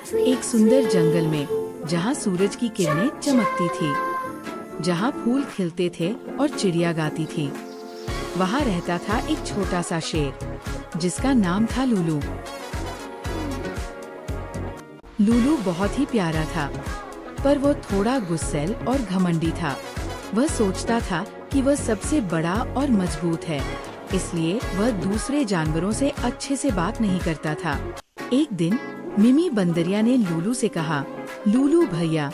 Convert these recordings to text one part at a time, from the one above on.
एक सुंदर जंगल में जहाँ सूरज की किरणें चमकती थी, जहाँ फूल खिलते थे और चिड़िया गाती थी, वहाँ रहता था एक छोटा सा शेर जिसका नाम था लूलू। लूलू बहुत ही प्यारा था, पर वो थोड़ा गुस्सैल और घमंडी था। वह सोचता था कि वह सबसे बड़ा और मजबूत है, इसलिए वह दूसरे जानवरों से अच्छे से बात नहीं करता था। एक दिन मिमी बंदरिया ने लूलू से कहा, लूलू भैया,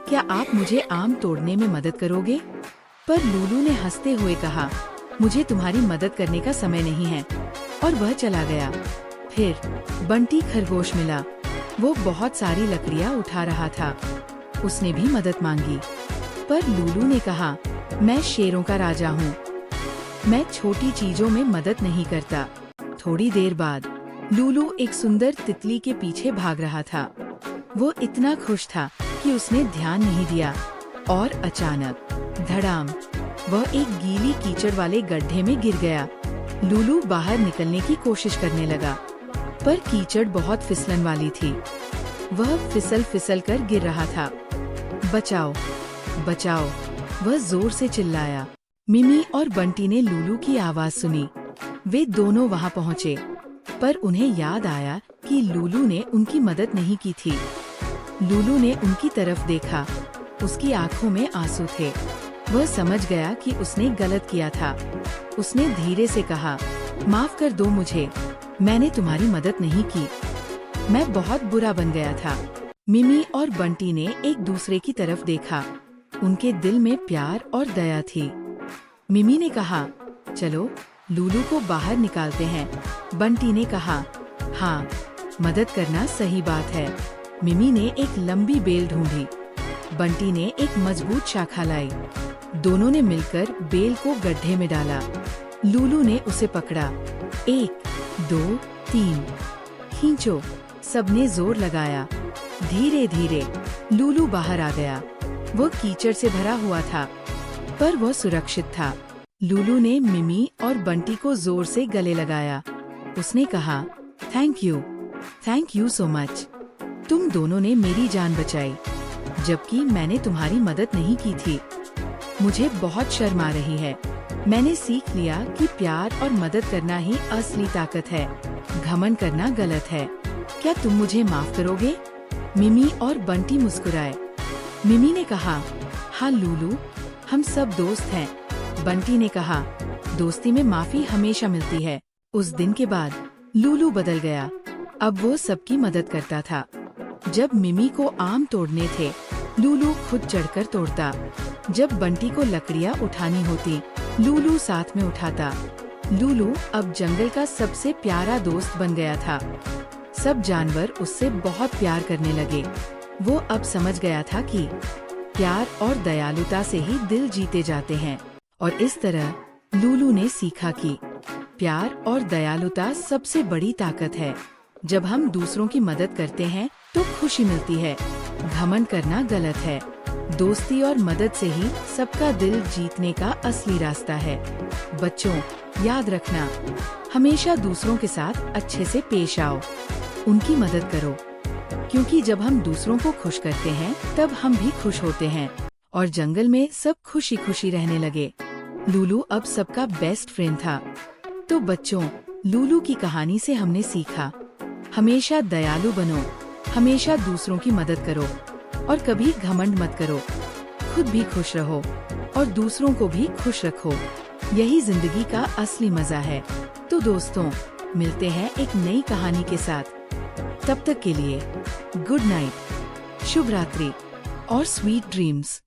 क्या आप मुझे आम तोड़ने में मदद करोगे? पर लूलू ने हंसते हुए कहा, मुझे तुम्हारी मदद करने का समय नहीं है, और वह चला गया। फिर बंटी खरगोश मिला। वो बहुत सारी लकड़ियाँ उठा रहा था। उसने भी मदद मांगी, पर लूलू ने कहा, मैं शेरों का राजा हूँ, मैं छोटी चीजों में मदद नहीं करता। थोड़ी देर बाद लूलू एक सुंदर तितली के पीछे भाग रहा था। वो इतना खुश था कि उसने ध्यान नहीं दिया, और अचानक धड़ाम, वह एक गीली कीचड़ वाले गड्ढे में गिर गया। लूलू बाहर निकलने की कोशिश करने लगा, पर कीचड़ बहुत फिसलन वाली थी। वह फिसल फिसल कर गिर रहा था। बचाओ, बचाओ, वह जोर से चिल्लाया। मिमी और बंटी ने लूलू की आवाज सुनी। वे दोनों वहां पहुंचे, पर उन्हें याद आया कि लूलू ने उनकी मदद नहीं की थी। लूलू ने उनकी तरफ देखा, उसकी आंखों में आंसू थे। वह समझ गया कि उसने गलत किया था। उसने धीरे से कहा, माफ कर दो मुझे, मैंने तुम्हारी मदद नहीं की, मैं बहुत बुरा बन गया था। मिमी और बंटी ने एक दूसरे की तरफ देखा। उनके दिल में प्यार और दया थी। मिमी ने कहा, चलो लूलू को बाहर निकालते हैं। बंटी ने कहा, हाँ, मदद करना सही बात है। मिमी ने एक लंबी बेल ढूंढी। बंटी ने एक मजबूत शाखा लाई। दोनों ने मिलकर बेल को गड्ढे में डाला। लूलू ने उसे पकड़ा। 1, 2, 3, खींचो। सबने जोर लगाया। धीरे धीरे लूलू बाहर आ गया। वो कीचड़ से भरा हुआ था, पर वो सुरक्षित था। लूलू ने मिमी और बंटी को जोर से गले लगाया। उसने कहा, थैंक यू सो मच। तुम दोनों ने मेरी जान बचाई, जबकि मैंने तुम्हारी मदद नहीं की थी। मुझे बहुत शर्म आ रही है। मैंने सीख लिया कि प्यार और मदद करना ही असली ताकत है। घमंड करना गलत है। क्या तुम मुझे माफ करोगे? मिमी और बंटी मुस्कुराए। मिमी ने कहा, हाँ लूलू, हम सब दोस्त हैं। बंटी ने कहा, दोस्ती में माफी हमेशा मिलती है। उस दिन के बाद लूलू बदल गया। अब वो सबकी मदद करता था। जब मिमी को आम तोड़ने थे, लूलू खुद चढ़कर तोड़ता। जब बंटी को लकड़ियाँ उठानी होती, लूलू साथ में उठाता। लूलू अब जंगल का सबसे प्यारा दोस्त बन गया था। सब जानवर उससे बहुत प्यार करने लगे। वो अब समझ गया था कि प्यार और दयालुता से ही दिल जीते जाते हैं। और इस तरह लूलू ने सीखा कि प्यार और दयालुता सबसे बड़ी ताकत है। जब हम दूसरों की मदद करते हैं तो खुशी मिलती है। घमंड करना गलत है। दोस्ती और मदद से ही सबका दिल जीतने का असली रास्ता है। बच्चों, याद रखना, हमेशा दूसरों के साथ अच्छे से पेश आओ। उनकी मदद करो, क्योंकि जब हम दूसरों को खुश करते हैं तब हम भी खुश होते हैं। और जंगल में सब खुशी खुशी रहने लगे। लूलू अब सबका बेस्ट फ्रेंड था। तो बच्चों, लूलू की कहानी से हमने सीखा, हमेशा दयालु बनो, हमेशा दूसरों की मदद करो, और कभी घमंड मत करो। खुद भी खुश रहो और दूसरों को भी खुश रखो। यही जिंदगी का असली मजा है। तो दोस्तों, मिलते हैं एक नई कहानी के साथ। तब तक के लिए गुड नाइट, शुभ रात्रि और स्वीट ड्रीम्स।